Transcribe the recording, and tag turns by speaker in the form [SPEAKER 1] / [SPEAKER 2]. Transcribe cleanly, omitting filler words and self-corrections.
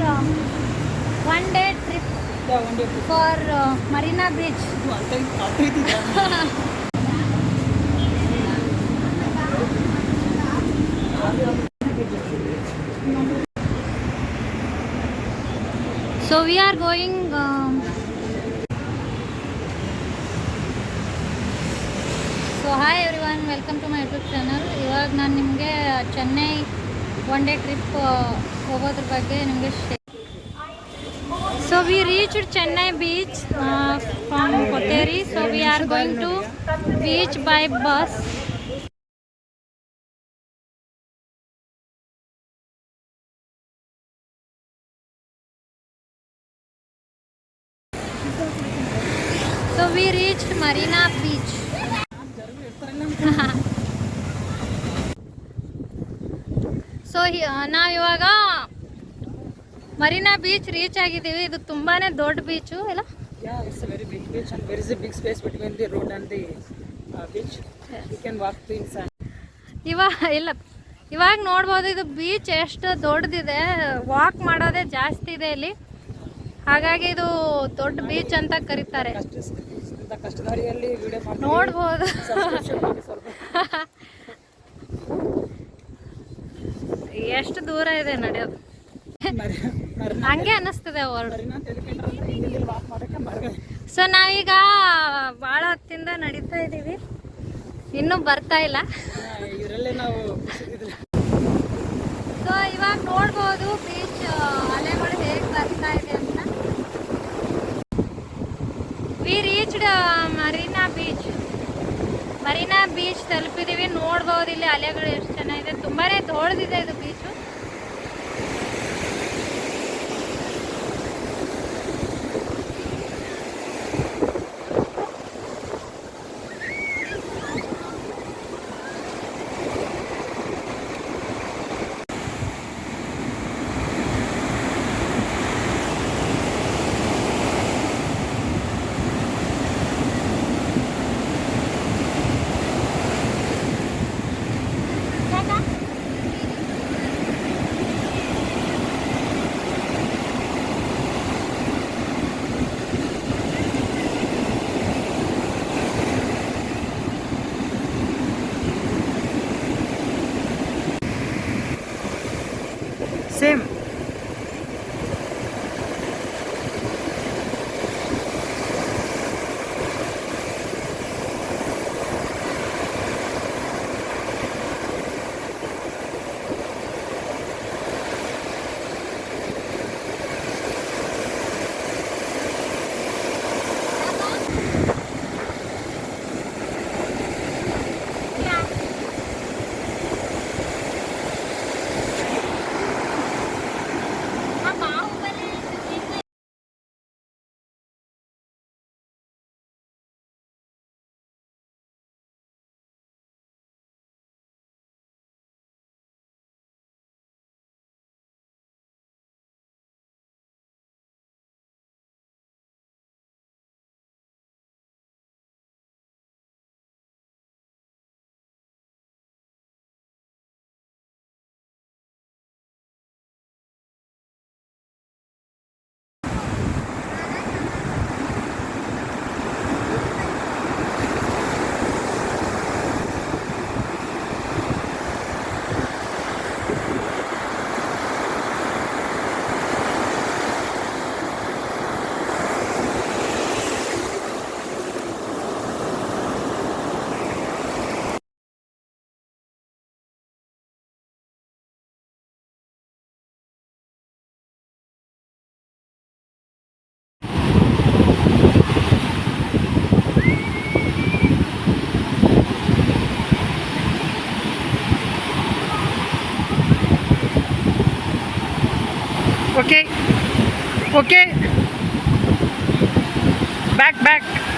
[SPEAKER 1] one day trip for Marina Beach. So we are going. So hi everyone, welcome to my YouTube channel. ಇವಾಗ ನಾನು ನಿಮಗೆ Chennai one day trip ಹೋಗೋದ್ರ ಬಗ್ಗೆ ನಿಮಗೆ So we reached Chennai beach from Kotheri. So we are going to beach by bus. So we reached Marina Beach. So ನಾವು ಇವಾಗ Marina beach reach ಆಗಿದ್ದೀವಿ. ಇದು ತುಂಬಾನೇ ದೊಡ್ಡ ಬೀಚು ಎಲ್ಲ.
[SPEAKER 2] It's a very big beach and there is a big space between the road and the beach. You can walk to inside.
[SPEAKER 1] ಇವಾಗ ನೋಡ್ಬೋದು ಇದು ಬೀಚ್ ಎಷ್ಟು ದೊಡ್ಡದಿದೆ. ವಾಕ್ ಮಾಡೋದೇ ಜಾಸ್ತಿ ಇದೆ ಇಲ್ಲಿ, ಹಾಗಾಗಿ ಇದು ದೊಡ್ಡ ಬೀಚ್ ಅಂತ ಕರೀತಾರೆ. ನೋಡ್ಬೋದು ಎಷ್ಟು ದೂರ ಇದೆ ನಡೆಯೋದು, ಹಂಗೆ ಅನ್ನಿಸ್ತದೆ ವರ್ಡ್. ಸೊ ನಾವೀಗ ಭಾಳ ಹೊತ್ತಿಂದ ನಡೀತಾ ಇದ್ದೀವಿ, ಇನ್ನೂ ಬರ್ತಾ ಇಲ್ಲ. ಸೊ ಇವಾಗ ನೋಡ್ಬೋದು ಬೀಚ್ ಅಲೆಗಳು ಹೇಗೆ ಬರ್ತಾ ಇದೆ ಅಂತ. ವಿ ರೀಚ್ಡ್ ಮರೀನಾ ಬೀಚ್ ತಲುಪಿದ್ದೀವಿ. ನೋಡ್ಬೋದು ಇಲ್ಲಿ ಅಲೆಗಳು ಎಷ್ಟು ಚೆನ್ನಾಗಿದೆ, ತುಂಬಾನೇ ದೊಡ್ಡದಿದೆ ಇದು ಬೀಚು.
[SPEAKER 2] Same. Okay. Back.